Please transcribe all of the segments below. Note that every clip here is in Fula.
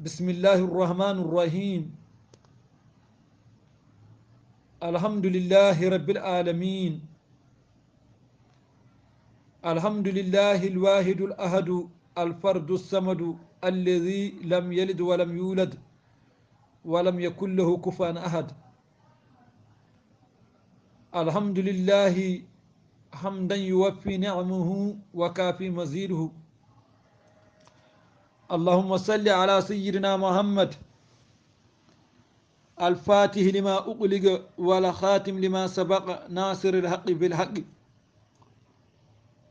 بسم الله الرحمن الرحيم الحمد لله رب العالمين الحمد لله الواحد الأحد الفرد الصمد الذي لم يلد ولم يولد ولم يكن له كفوا أحد الحمد لله حمدا يوفي نعمه وكافي مزيده اللهم صل على سيدنا محمد الفاتح لما أغلق والخاتم لما سبق ناصر الحق بالحق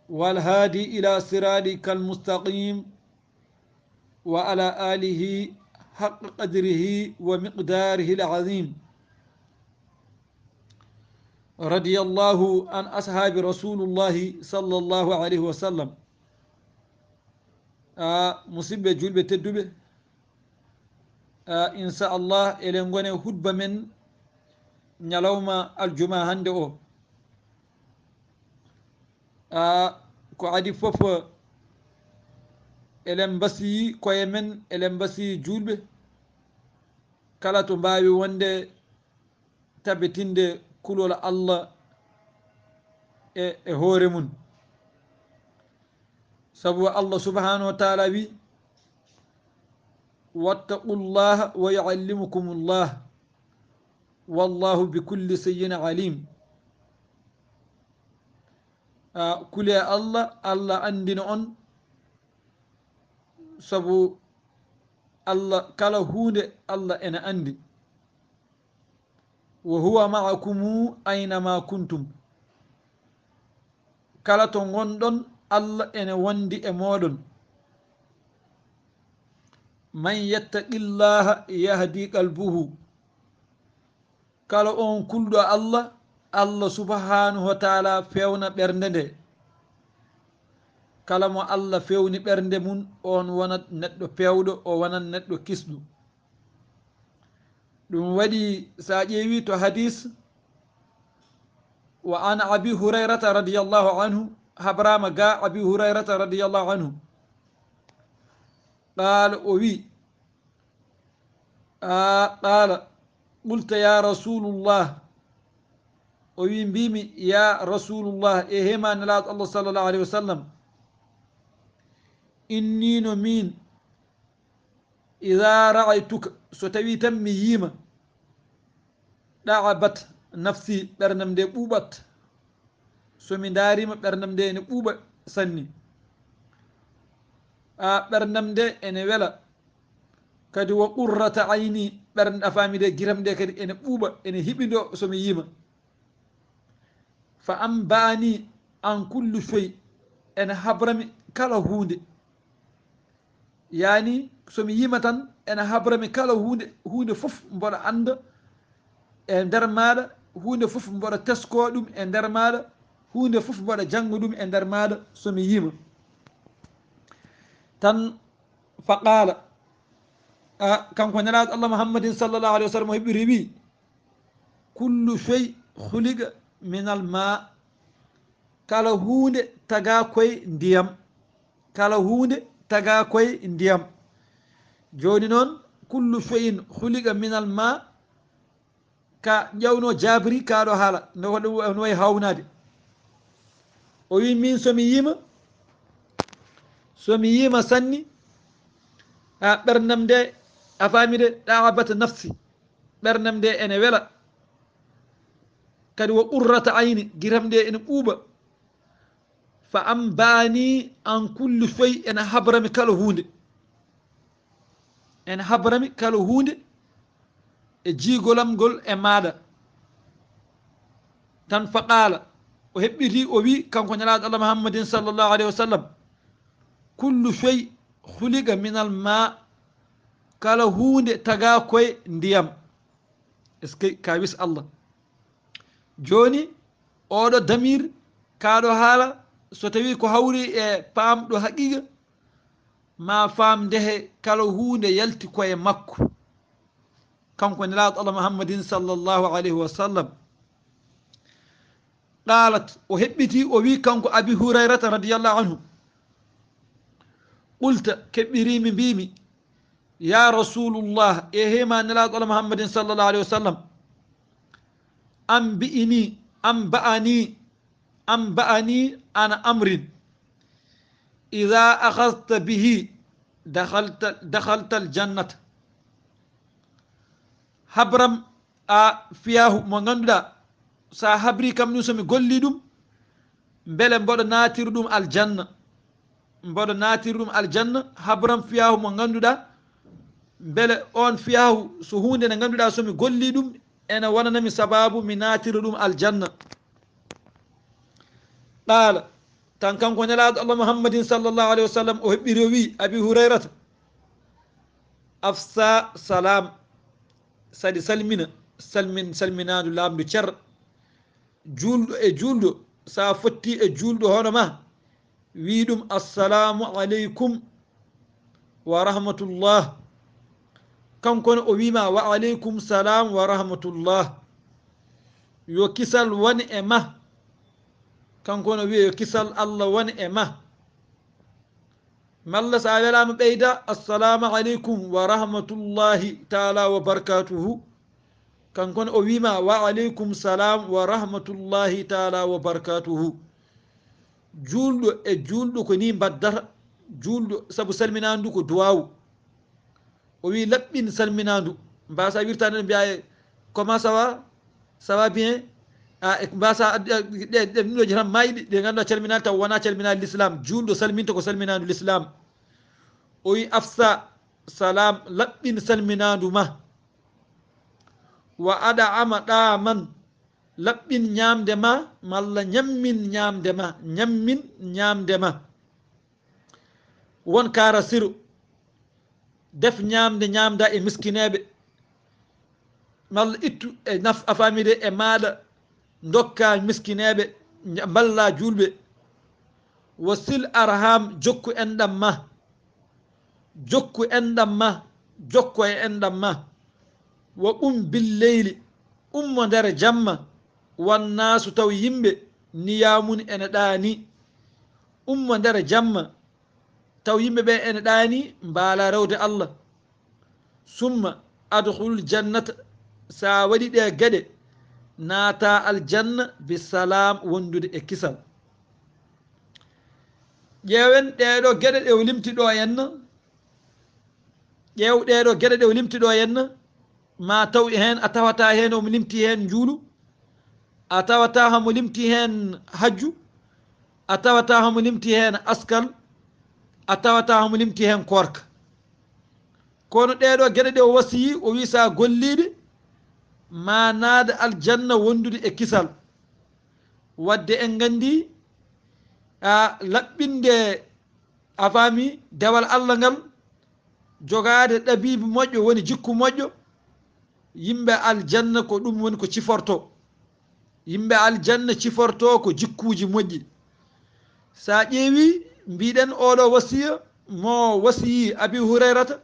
والهادي إلى صراطك المستقيم وعلى آله حق قدره ومقداره العظيم رضي الله عن أصحاب رسول الله صلى الله عليه وسلم مصيبة جلبة تدبة إن شاء الله إلى نغني خطبة من نلوما الجمعة هنده ko adi fof elen basi koye men elen basi julɓe kala to mbawi wonde tabitinde kulol allah e hoore mum sabu allah subhanahu wa taala wi wattaqullaha wa yuallimukumullah wallahu bikulli shay'in alim kule allah allah andina on sabu allah kala hunde allah ene andi wa huwa ma'akumu aynama kuntum kala to gonɗon allah ene wondi e moɗon man yattaqillaha yahdi qalbuhu kala on kulɗo allah allah subhanahu wa taala fewna ɓernde nde kala mo allah fewni ɓernde mum on wonat neɗɗo pewɗo o wonat neɗɗo kisɗo ɗum waɗi sa ƴeewi to hadis wa an abi hurairata radiallahu anhu habrama ga abi hurairata radiallahu anhu qala o wi qala qulta ya rasulullah o wi mbimi ya rasulullah e hemanelaɗo allah sallllahu alayhi wa sallam innino min ida raaytuka so tawi tan mi yima ɗabat nafsi ɓernam nde ɓuuɓat somi darima ɓernam nde ene ɓuuɓa sanni ɓernam nde ene wela kadi wo qurrata ayni ɓernde afami nde guiram nde kadi ene ɓuuɓa ene hiɓido somi yima fa ambani an kullu shey ene habrami kala hunde yani somi yima tan ene habrami kala hunde foof mboɗo anda e nder maɗa hunde foof mboɗo tesko ɗum e nder maɗa hunde foof mboɗo jangga ɗum e nder maɗa somi yima tan fa qala kanko nelaɗo allah muhammadin sallllahu alayhi wa sallam o heɓiri wi kullu shey huliga minal ma kala hunde taga koye ndiyam kala hunde taga koye ndiyam joni noon kullu feyin huliga minal ma ka ƴewno jabri kaɗo haala no wayi hawnade o wi min somi yima sanni ɓernam nde a famide ɗabata nafsi ɓernam nde ene wela kadi wo qurrata ayni guiram nde ene ɓuuɓa fa ambani an kullu shey ene habrami kala hunde ene habrami kala hunde e jigolam ngol e maɗa tan fa qala o heɓɓiti o wi kanko ñalaɗo allah muhammadin sallllahu alayhi wa sallam kullu shey huliga minal ma kala hunde taga koye ndiyam est ce que ka wis allah joni oɗo damir kaɗo haala so tawi ko hawri e pamɗo haqiqa ma faam ndehe kala hunde yalti koye makko kanko nelaɗo allah muhammadin sallllahu alayhi wa sallam qalat o heɓɓiti o wi kanko abi hurairata radiallahu anhu qulta keɓɓirimi mbimi ya rasulullah e hema nelaɗo allah muhammadin sallllahu alayhi wa sallam ambi'ini amba'ani ana amrin ida akhadta bihi dakhalta aljannata habram a fiyahu mo ganduɗa sa habri kam ɗum somi golli ɗum beele mboɗo natiri ɗum aljanna habram fiyahu mo ganduɗa beele on fiyahu so hunde nde ganduɗa somi golli ɗum ene wonanami sababu mi natira ɗum aljanna qala tan kanko nelaɗo allah muhammadin sallllahu alayhi wa sallam o heɓɓiri o wi abi hurayrata afsa salam saɗi salminadu lamdu cer julɗo e julɗo sa fotti e julɗo hono ma wi ɗum assalamu aleykum wa rahmatullah kankone o wima wa aleykum salam wa rahmatullah yo kisal woni e ma kankone o wiya yo kisal allah woni e ma malla sa welama ɓeyda assalamu aleykum wa rahmatullahi taala wa barakatuhu kankone o wima wa aleykum salam wa rahmatullahi taala wa barakatuhu julɗo e julɗo ko ni mbaddata julɗo saabu salminandu ko duwawu o wi laɓɓin salminandu mbasa wirtade mbiya comment ça va bien mbasa ɗe ɗoji tan mayɗi ɗe ganduɗa calminade taw wona calminade l'islam julɗo salminta ko salminadu l'islam o wi afsa salam laɓɓin salminadu ma wa aɗa ama ɗaman laɓɓin ñamde ma malla ñammin ñamde ma won kara siru def ñamde ñamda e miskineɓe malla ittu e naf a famide e maɗa dokka miskineɓe balla julɓe wa sil arham jokku enɗam ma jokko e enɗam ma wa billeyli ummo nder jamma wannasu taw yimɓe niyamun ene ɗaani ummo nder jamma taw yimɓe ɓe ene ɗaani mbaala rewde allah summa adkhulul jannata sa waɗi ɗe gueɗe naata aljanna bisalam wondude e kisal ƴeewen ɗeɗo gueɗe ɗe o limti ɗo henna ƴeew ɗeɗo gueɗe ɗe o limti ɗo henna ma taw hen a tawata hen omo limti hen juulu a tawata hamo limti hen hajju a tawata hamo limti hen askal a tawata hamo limti hen korka kono ɗeɗo gueɗe ɗe o wasiyi o wi sa golliɗe ma naada aljanna wondude e kisal wadde en gandi a laɓɓinde a faami dewal allah ngal jogade ɗabibi moƴƴo woni jikku moƴƴo yimɓe aljanna ko ɗum woni ko ciforto yimɓe aljanna ciforto ko jikkuji moƴƴi sa ƴeewi mbiɗen oɗo wasiya mo wasiyi abi hurayrata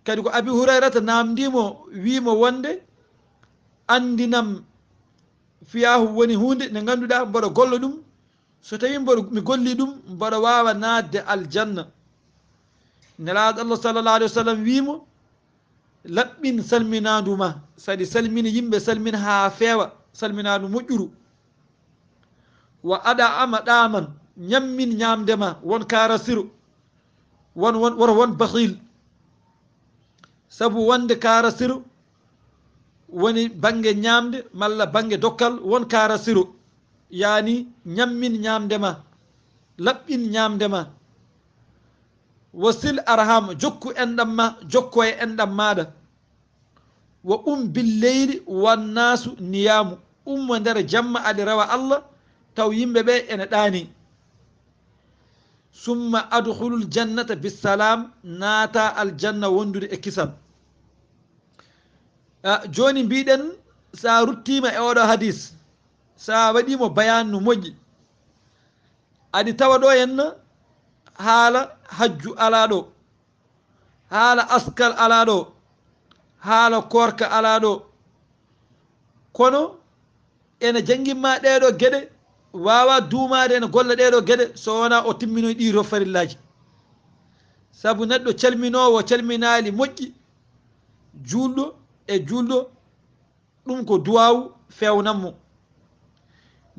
kadi ko abi hurayrata namdimo wimo wonde andinam fiyahu woni hunde nde ganduɗa mboɗo golla ɗum so tawi mi golli ɗum mboɗo wawa nadde aljanna nelaɗo allah sallallah alih wa sallam wimo laɓɓin salminadu ma saɗi salmini yimɓe salmina ha feewa salminadu moƴƴuru wa aɗa ama ɗaman ñammin ñamdema won karasiro won bahil saabu wonde karasiro woni banggue ñamde malla banggue dokkal won karasiro yani ñammin ñamdema laɓɓin ñamdema wasil arham jokku enɗam ma jokko e enɗam maɗa wa billeyli wannasu niyamu ummo nder jamma aɗa rewa allah taw yimɓeɓe ene ɗaani summa adkhulul jannata bisalam naata aljanna wondude e kisal joni mbiɗen sa ruttima e oɗo hadis sa waɗimo bayan no moƴƴi aɗi tawa ɗo henna haala hajju ala ɗo haala askal ala ɗo haala korka ala ɗo kono ene jangguinma ɗeɗo gueɗe wawa duumade ene golla ɗeɗo gueɗe so wona o timminoy ɗi to farillaji sabu neɗɗo calminowo calminali moƴƴi julɗo e julɗo ɗum ko duwawu fewnanmo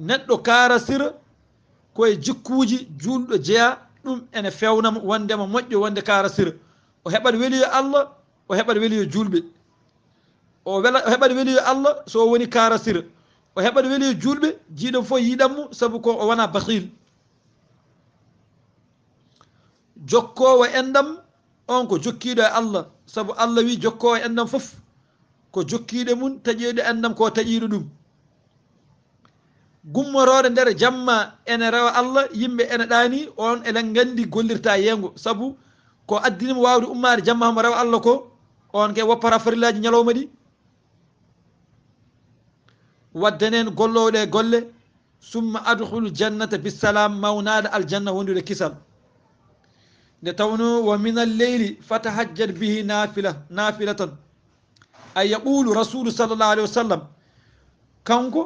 neɗɗo karasira koye jikkuji julɗo jeeya ɗum ene fewnamo wondema moƴƴo wonde karasira o heɓat weliyo Allah o heɓat weliyo julɓe o heɓat weliyo Allah so woni karasira o heɓat weliyo julɓe jiiɗom fof yiɗanmo saabu ko o wona bakhil jokkowo endam on ko jokkiɗo e Allah saabu Allah wi jokkowo endam fof ko jokkiɗe mum taƴiɗo endam ko taƴiɗo ɗum gummoroɗo nder jamma ene rewa Allah yimɓe ene ɗani on eɗen gandi gollirta yengo saabu ko addinimo wawde ummade jamma hamo rewa Allah ko on ke woppata farillaji ñalawma ɗi waddanen golloɗe golle summa adkhulu jannata bisalam mawnade aljanna wondude kisal nde tawno wa min alleyli fatahajjat bihi nafilatan ay yaqulu rasulu sallllahu alayhi wa sallam kanko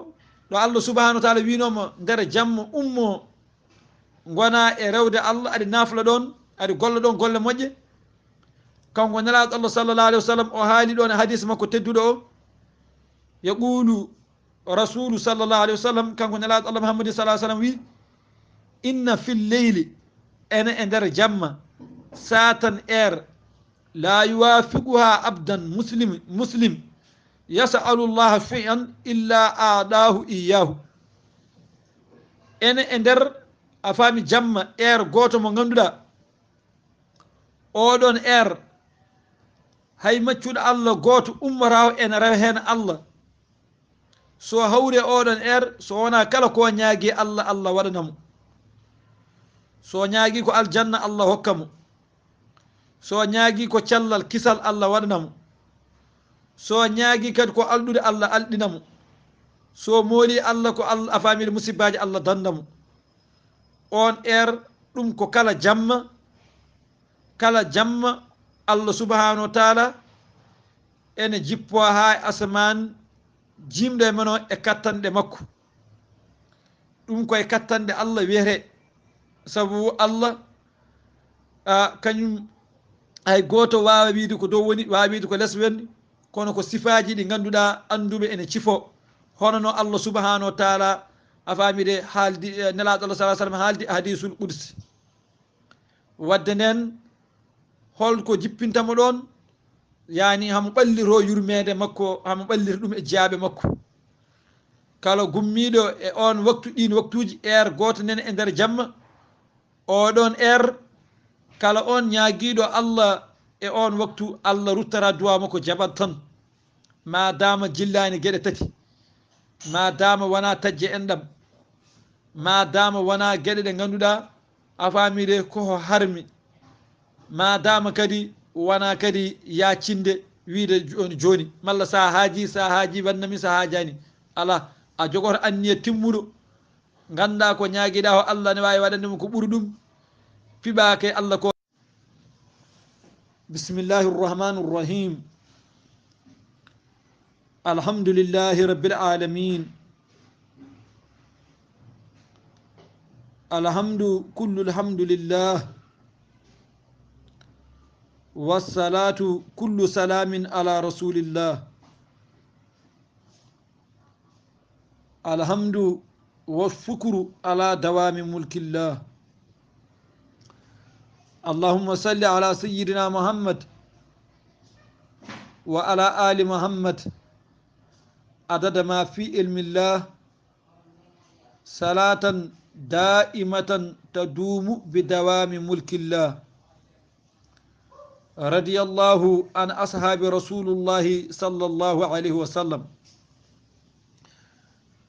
ɗo Allah subahanahu wa taala winoma nder jamma ummo gona e rewde Allah aɗa nafla ɗon aɗa golla ɗon golle moƴƴe kanko nelaɗo Allah sallllahu alayhi wa sallam o haali ɗon e hadis makko tedduɗo o yaqulu rasulu sallllahu alayhi wa sallam kanko nelaɗo Allah muhammadin sa sallam wi inna fi lleyli ene e nder jamma satan air la yuwafiquha abdan muslim yasalu llaha fi'an illa aɗahu iyahu ene e nder a faami jamma air goto mo ganduɗa oɗon air hay maccuɗo Allah goto ummataw ene rewa hen Allah so hawri oɗon air so wona kala ko ñaagui Allah Allah waɗanamo so ñaagui ko aljanna Allah hokkamo so ñaagui ko cellal kisal Allah waɗanamo so ñaagui kadi ko alɗude Allah alɗinamo so mooli Allah ko Allah a famide musibbaji Allah dandamo on air ɗum ko kala jamma Allah subhanahu wa taala ene jippo ha asaman jimɗo e meno e kattanɗe makko ɗum koye kattanɗe Allah wiyete sabu Allah kañum hay goto wawa wiide ko dow woni wawa wiide ko less woni kono ko sifaji ɗi ganduɗa anduɓe ene cifo hono no Allah subhanahu wa taala a famide haaldi nelaɗo Allah sa sallam haaldi hadisul qudsi wadde nden holko jippintamo ɗon yani hamo ɓalliro yurmede makko hamo ɓallira ɗum e jeyaɓe makko kala gummiɗo e on waktu ɗin waktuji air goto nen e nder jamma oɗon air kala on ñaguiɗo Allah e on waktu Allah ruttata duwa makko jaɓat tan ma dama jillani gueɗe tati ma dama wona tajje enɗam ma dama wona gueɗe ɗe ganduɗa a famide koko harmi ma dama kadi wona kadi yacinde wiide joni malla sa haaji wannami sa haajani ala a jogoto anniya timmuɗo ganda ko ñaguiɗa o Allah ne wawi waɗandema ko ɓuuri ɗum fiɓake Allah ko bismillahi rrahmani rrahim alhamdulillahi rabbil alamin alhamdu kullu alhamdulillah wassalatu kullu salamin ala rasulillah alhamdu والشكر على دوام ملك الله اللهم صل على سيدنا محمد وعلى آل محمد عدد ما في علم الله صلاة دائمة تدوم بدوام ملك الله رضي الله عن أصحاب رسول الله صلى الله عليه وسلم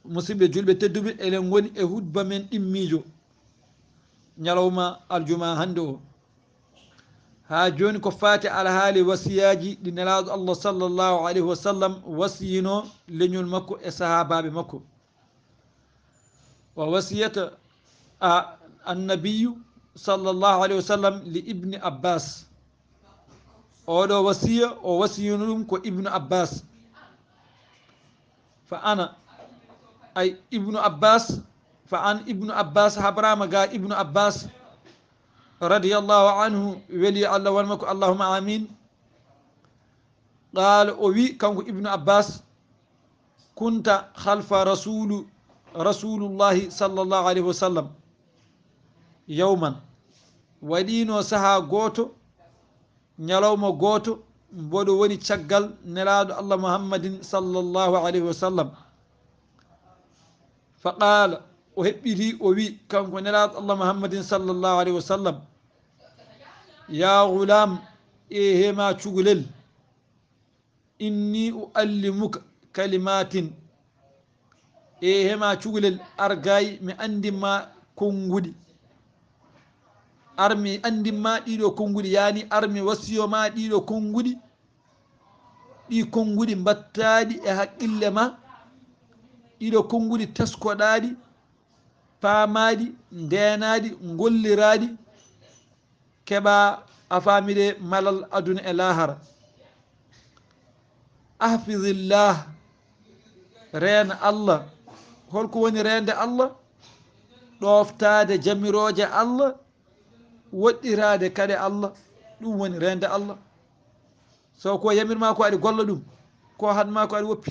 musidɓe julɓe tedduɓe eɗen goni e hutba men ɗimmijo ñalawma aljuma hande o ha joni ko fati alhaali wasiyaji ɗi nelaɗo Allah sallllahu alayhi wa sallam wasiyino leñol makko e sahabaɓe makko wa wasiyata annabiyu sallllahu alayhi wa sallam li ibni abbas oɗo wasiya o wasiyino ɗum ko ibnu abbas fa ana ay ibnu abbas fa an ibnu abbas habrama ga ibnu abbas radiyallahu anhu weli allah wanmako allahuma amin qala o wi kanko ibnu abbas kunta halfa rasulullahi sallllahu alayhi wa sallam yawman waɗino saaha goto ñalawma goto mboɗo woni caggal nelaɗo allah muhammadin sallllahu alayhi wa sallam fa qala o heɓɓiti o wi kanko nelaɗo allah muhammadin sallllahu alayhi wa sallam ya gulam e hema cugolel inni uallimuka kalimatin e hema cugolel argayi mi andinma konguɗi armi andinma ɗiɗo konguɗi yani armi wasiyoma ɗiɗo konguɗi ɗi konguɗi mbattaɗi e haqqille ma ɗiɗo konguɗi teskoɗaɗi paamaɗi ndenaɗi golliraɗi keɓa a famide malal aduna e lahara ahfidillah reena allah holko woni rende allah ɗoftade jamiroje allah woɗɗirade kade allah ɗum woni rende allah so ko yamirma ko aɗa golla ɗum ko hanma ko aɗa woppi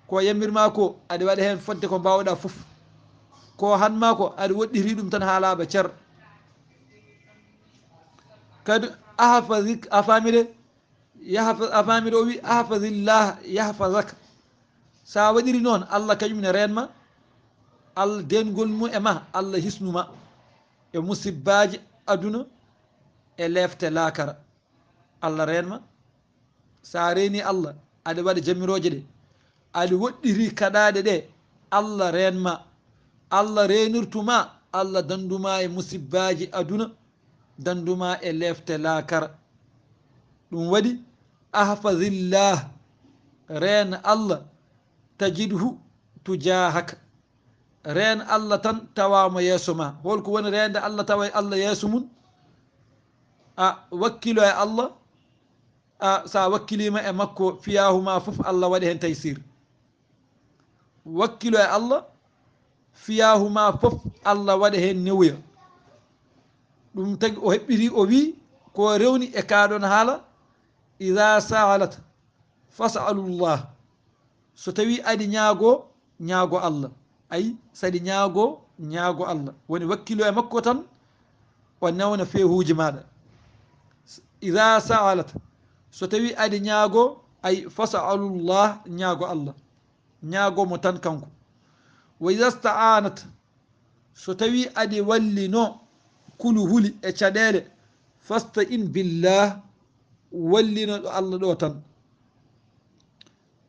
ko yamirma ko aɗa waɗa hen fodde ko mbawɗa foof ko hanma ko aɗa woɗɗiri ɗum tan ha laaɓa ceer kadi ahfazik a famide a famide o wi ahfadillah yahfazaka sa waɗiri noon allah kañumne renma allah dengol mum e ma allah hisnuma e musibbaji aduna e lefte lakara allah renma sa reni allah aɗa waɗa jamiroje ɗe aɗa woɗɗiri kaɗaɗe ɗe allah renma allah renirtuma allah danduma e musibbaji aduna danduma e lefte lakara ɗum waɗi ahfadillah ren allah tajidhu tujahaka ren allah tan tawama yeeso ma holko woni rende allah tawa allah yeeso mum a wakkilo e allah a sa wakkilima e makko fiyahuma foof allah waɗi hen taysir wakkilo e allah fiyahuma foof allah waɗa hen newuya ɗum tagi o heɓɓiri o wi ko rewni e kaɗon haala ida saalata fasalullah so tawi aɗi ñaago allah ayi saɗi ñaago allah woni wakkilo e makko tan o newna fehuji maɗa ida saalata so tawi aɗi ñaago ay fasalullah ñaago allah ñaagomo tan kanko wa ida staanata so tawi aɗi wallino kulu huli e caɗele fasta in billah wallino ɗo allah ɗo tan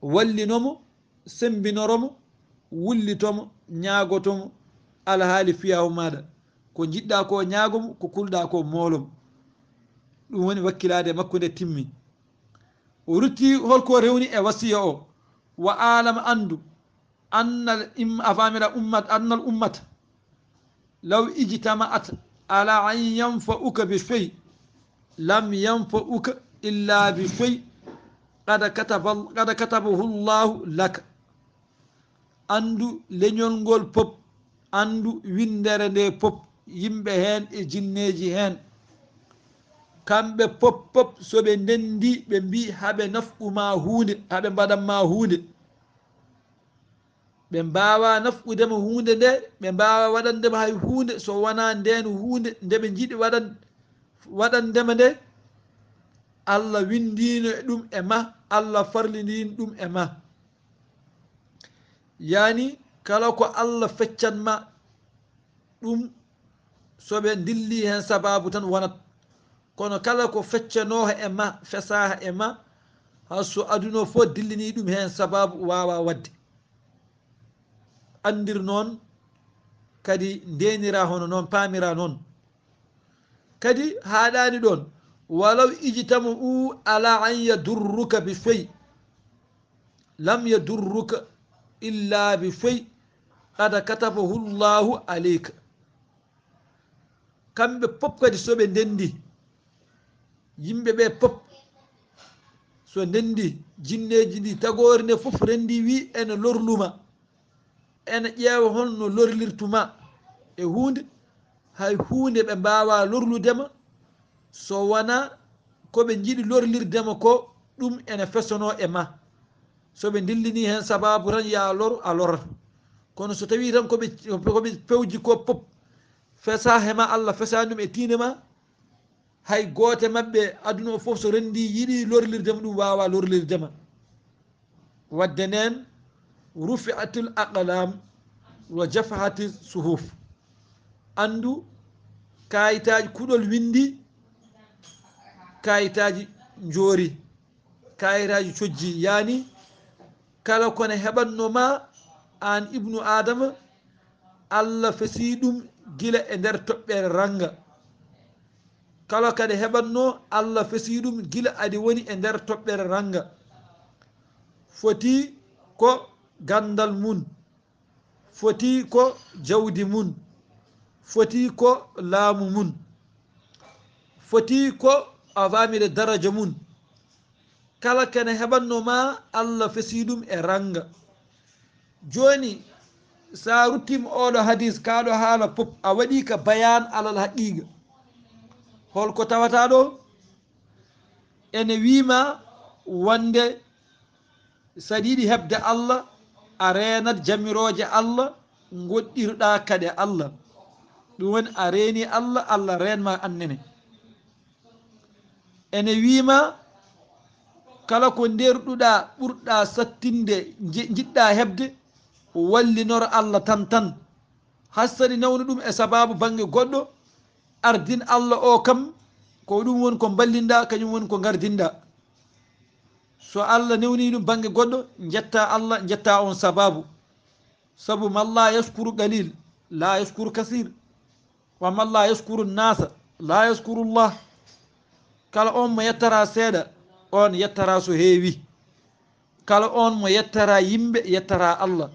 wallinomo sembinoromo wullitomo ñaagotomo alhaali fiyawu maɗa ko jiɗɗa ko ñaagomo ko kulɗa ko moolomo ɗum woni wakkilade makko nde timmi o rutti holko rewni e wasiya o wa alama andu annal a famira annal ummata law ijtama'at ala an yanfa'uka bi shay lam yanfa'uka illa bi shay qad katabahu llahu laka andu leñol ngol pop andu windere nde pop yimɓe hen e jinneji hen kamɓe pop soɓe ndendi ɓe mbi haɓe naf'uma hunde haɓe mbaɗanma hunde ɓe mbawa naf'udema hunde nde ɓe mbawa waɗandema hay hunde so wona nden hunde nde ɓe jiiɗi waɗandema nde allah windino e ɗum e ma allah farlidin ɗum e ma yani kala ko allah feccanma ɗum soɓe dilli hen sababu tan wonat kono kala ko feccanoho e ma fesaha e ma hayso aduna fof dillini ɗum hen sababu wawa wadde andir noon kadi ndenira hono noon pamira noon kadi haɗani ɗon walaw ijtamu u ala an yadurruka bi shay lam yadurruka illa bi shay qad katabahu llahu aleyka kamɓe pop kadi soɓe ndendi yimɓeɓe pop so ndendi jinneji ndi tagore nde foof rendi wi ene lorluma ene ƴeewa holno lorlirtuma e hunde hay hunde ɓe mbawa lorludema so wona koɓe jiiɗi lorlirdema ko ɗum ene fesono e ma soɓe dillini hen sababu tan ya lor a lorata kono so tawi tan koɓe pewji ko pop fesa hema Allah fesani ɗum e tinema hay gote mabɓe aduna o foof so rendi yiiɗi lorlirdema ɗum wawa lorlirdema wadde nden rufi'atul aqlam wa jafahati suhuf andu kayitaji kuɗol windi kayitaji joori kayitaji cojji yani kala kone heɓannoma an ibnu adama Allah fesi ɗum gila e nder toɓɓere ranga kala kadi heɓanno Allah fesi ɗum gila adi woni e nder toɓɓere ranga foti ko gandal mun foti ko jawdi mun foti ko laamu mun foti ko a famide daraja mun kala kene heɓannoma Allah fesi ɗum e ranga joni sa ruttima oɗo hadis kaɗo haala pop a waɗi ka bayan alal haqiqa holko tawata ɗo ene wima wonde saɗa yiɗi hebde Allah a renat jamiroje Allah goɗɗirɗa kadi Allah ɗum woni a reeni Allah Allah renma annene ene wima kala ko nderɗuɗa ɓurɗa sattinde jiɗɗa hebde wallinoro Allah tan hassani nawni ɗum e sababu banggue goɗɗo ardin Allah o kam ko ɗum woni ko ballinɗa kañum woni ko gardinɗa so Allah newni ɗum banggue goɗɗo jetta Allah jetta on sababu saabu man la yaskuru qalil la yaskuru kasir wa man la yaskuru nasa la yaskuru llah kala on mo yettara seeɗa on yettara so heewi kala on mo yettara yimɓe yettara Allah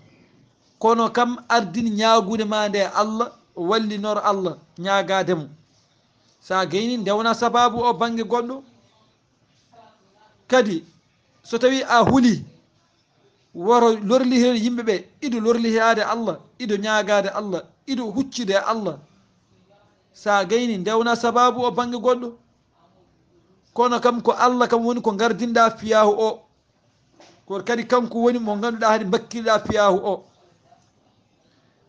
kono kam ardin ñagude ma nde Allah wallinoro Allah ñagademo sa gayni ndewna sababu o banggue goɗɗo kadi so tawi a huuli woro lorlihe yimɓeɓe ido lorlihade Allah ido ñagade Allah ido huccide Allah sa gayni ndewna sababu o banggue goɗɗo kono kam ko Allah kam woni ko gardinɗa fiyahu o ko kadi kanko woni mo ganduɗa haade bakkilɗa fiyahu o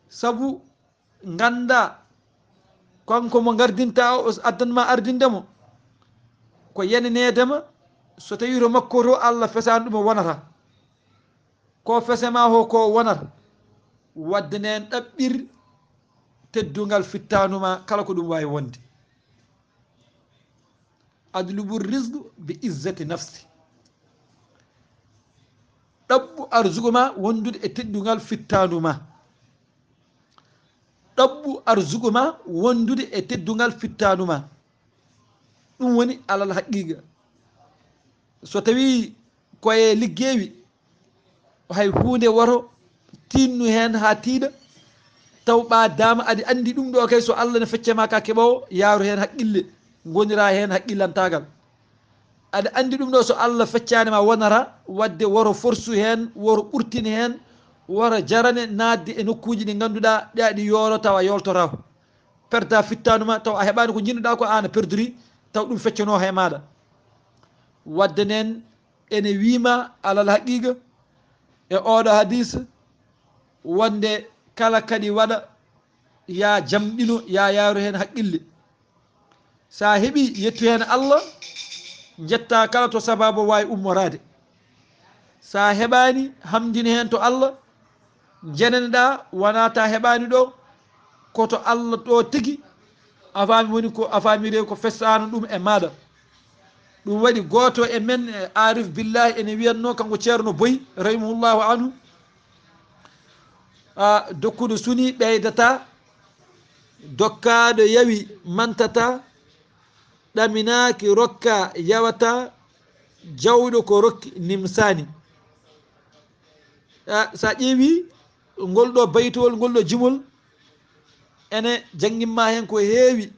saabu ganda kanko mo gardinta o addanma ardindemo ko yenenedema so tawi to makko to Allah fesani ɗum o wonata ko fesema ho ko wonata wadde nen ɗaɓɓir teddugal fittanuma kala ko ɗum wawi wonde adlubu risque bi izzati nafsi ɗaɓɓu arsuguma wondude e teddugal fittanuma ɗaɓɓu arsuguma wondude e teddugal fittanuma ɗum woni alal haqiqa so tawi koye liggewi hay hunde woto tinnu hen ha tiiɗa taw ɓa dama aɗa andi ɗum ɗo kay so Allah ne feccema ka keɓawo yaaru hen haqqille gonira hen haqqillantagal aɗa andi ɗum ɗo so Allah feccanima wonata wadde woro force hen woro ɓurtini hen woro jarane nadde e nokkuji ɗi ganduɗa ɗe aɗi yooro tawa yoltorako perda fittanuma taw a heɓani ko jinnoɗa ko an a perduri taw ɗum feccano he maɗa wadde nen ene wima alal haqiqa e oɗo hadis wonde kala kadi waɗa ya jamɗino ya yaaru hen haqqille sa heeɓi yettu hen Allah jetta kala to sababu wawi ummorade sa heɓani hamdini hen to Allah jeneneɗa wonata heɓani ɗo koto Allah ɗo tigui a fami woni ko a famire ko fessano ɗum e maɗa ɗum waɗi goto e men arif billahi ene wiyanno kanko ceerno boyi rahimahullahu anhu dokkuɗo suni ɓeydata dokkaɗo yawi mantata ɗaminaki rokka yawata jawɗo ko rokki nimsani sa ƴeewi ngol ɗo baytowol ngol ɗo jimol ene jangguinma hen ko heewi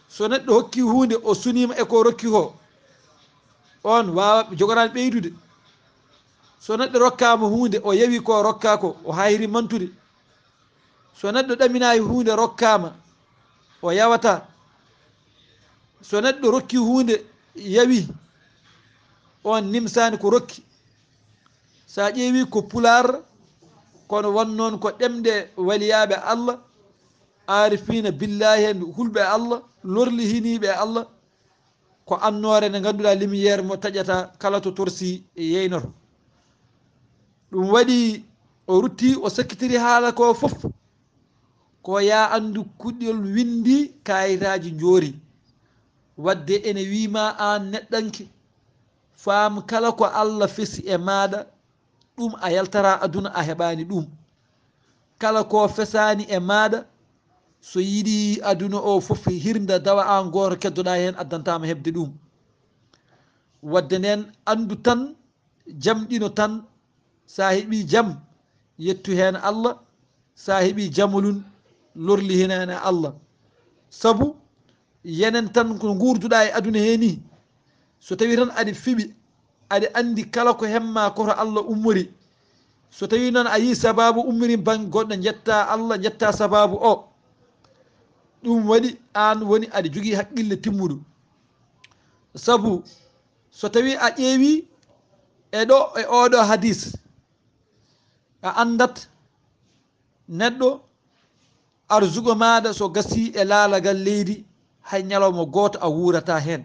so neɗɗo hokki hunde o sunima e ko rokki ko on wawa jogorani ɓeydude so neɗɗo rokkama hunde o yawi ko rokka ko o hayri mantude so neɗɗo ɗaminayi hunde rokkama o yawata, so neɗɗo rokki hunde yawi on nimsani ko rokki. sa ƴeewi ko pular kono won noon ko ɗemɗe waliyaɓe Allah, arifina billahi en, hulɓe Allah, lorli hiniɓe Allah, ko annore nde ganduɗa lumiére mo taƴata kala to torsi yeynoto. ɗum waɗi o rutti o sakkitiri haala ko foof ko ya andu kuɗɗol windi kayitaji joori, wadde ene wima an neɗɗanke faam kala ko Allah fesi e maɗa ɗum a yaltara aduna a heɓani ɗum, kala ko fesani e maɗa so yiɗi aduna o foof hirda dawa an goto keddoɗa hen addantama hebde ɗum. wadde nden andu tan jamɗino tan, sa heeɓi jaam yettu hen Allah, sa heeɓi jamolun lorli hinene Allah. saabu yenen tan ko gurduɗa e aduna heni, so tawi tan aɗa fiɓi aɗa andi kala ko hemma koto Allah ummori, so tawi noon a yi sababu ummori banggue goɗɗo jetta Allah, jetta sababu o, ɗum waɗi an woni aɗa jogui haqqille timmuɗo. saabu so tawi a ƴeewi e oɗo hadis, a andat neɗɗo arsugo maɗa so gasi e laalagal leydi hay ñalawma goto a wurata hen.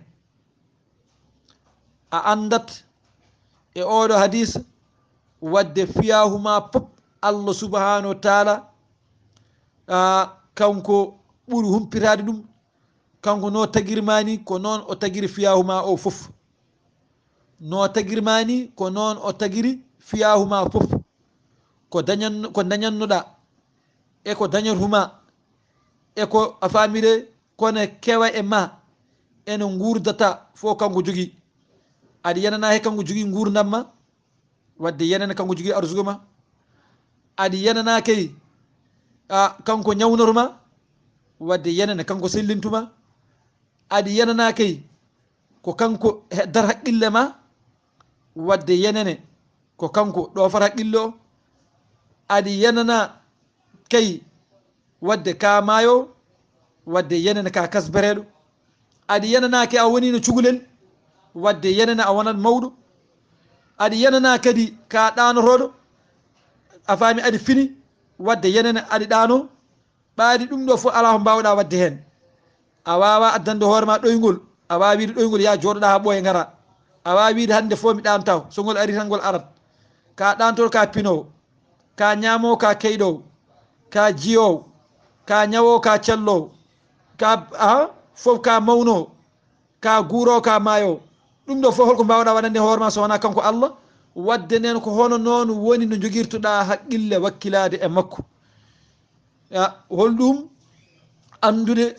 a andat e oɗo hadis wadde fiyahuma pop Allah subhanahu wa taala kanko ɓuuri humpitade ɗum, kanko no tagirmani ko noon o tagiri fiyahuma o foof, no tagirmani ko noon o tagiri fiyahuma foof. ko dañannoɗa e ko dañatuma e ko a famire kono kewa e ma ene gurdata fo kanko jogui. aɗa yenana he kanko jogui gurdamma, wadde yenene kanko jogui arsugo ma. aɗa yenana kay kanko ñawnotoma, wadde yenene kanko sellintuma. aɗa yenana kay ko kanko heddata haqqille ma, wadde yenene ko kanko ɗofata haqqille o. aɗa yenana kay wadde ka maayo, wadde yenene ka kasbereɗo. aɗa yenana kay a woni no cukalel, wadde yenene a wonat mawɗo. aɗa yenana kadi ka ɗanotoɗo, a faami aɗa fini, wadde yenene aɗa ɗano. ɓaadi ɗum ɗo fof ala ko mbawɗa wadde hen. a wawa addande hoorema ɗoygol, a wawi wiide ɗoygol ya joɗoɗa ha ɓooye gara, a wawi wiide hande fo mi ɗantaw, so ngol ari tan ngol arat. ka ɗantoɗo ka pinowo, ka ñamowo ka keyɗowo, ka jiyowo, ka ñawowo ka cellowo, ka foof ka mawnowo, ka guurowo ka maayowo. ɗum ɗo fof holko mbawɗa waɗande hoorema so wona kanko Allah. wadde nden ko hono noon woni no joguirtoɗa haqqille wakkilade e makko. holɗum andude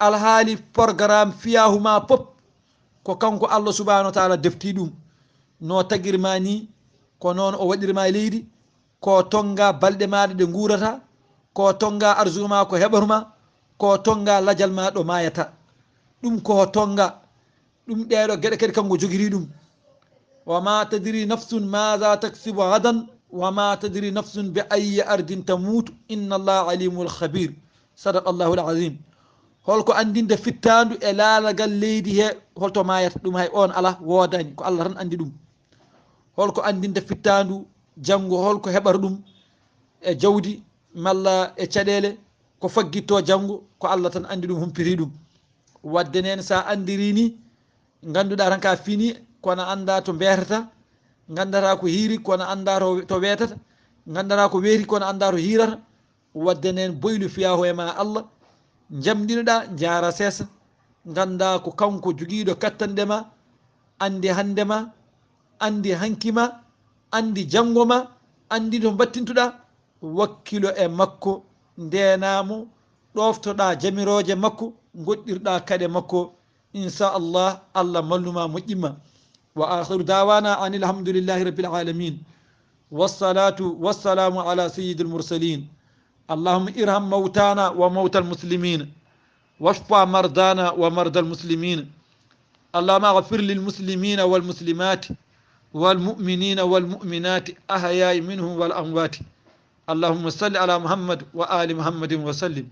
alhaali programme fiyahuma pop ko kanko Allah subhanahu wa taala defti ɗum. no tagirma ni ko noon o waɗirma leydi, ko tonga balɗe maɗa ɗe guurata, ko tonga arsugo ma ko heɓatuma, ko tonga ladial ma ɗo mayata. ɗum ko tonga ɗum ɗeɗo gueɗe kadi kanko joguiri ɗum. wama tadri nafsun maha taksibu gadan wama tadri nafsun bi ayi ardin tamutu inna allah alimul khabir. sadaqa allahu l azim. holko andinde fittandu e laalagal leydi he holto mayata ɗum hay on ala wodani, ko Allah tan andi ɗum. holko andinde fittandu janggo holko heɓata ɗum e jawdi malla e caɗele ko faggitto janggo, ko Allah tan andi ɗum, humpiti ɗum. wadde nen sa andiri ni ganduɗa tan ka fini, kono anda to mbetata, gandata ko hiiri kono anda to wetata, gandata ko weeti kono anda to hiirata. wadde nen boylu fiyaho e ma Allah, jamɗinoɗa jara seesa, ganda ko kanko joguiɗo kattanɗema, andi handema, andi hankima, andi janggoma, andi to battintuɗa, wakkilo e makko, ndenamo, ɗoftoɗa jamiroje makko, goɗɗirɗa kaaɗe makko, inchallah Allah malluma moƴƴimma. wa akhiru dawana an alhamdulillahi rabbil alamin, wassalatu wassalamu ala sayyidil mursalin. اللهم ارحم موتانا وموتى المسلمين واشفى مرضانا ومرضى المسلمين. اللهم اغفر للمسلمين والمسلمات والمؤمنين والمؤمنات أحياء منهم والأموات. اللهم صل على محمد وآل محمد وسلم.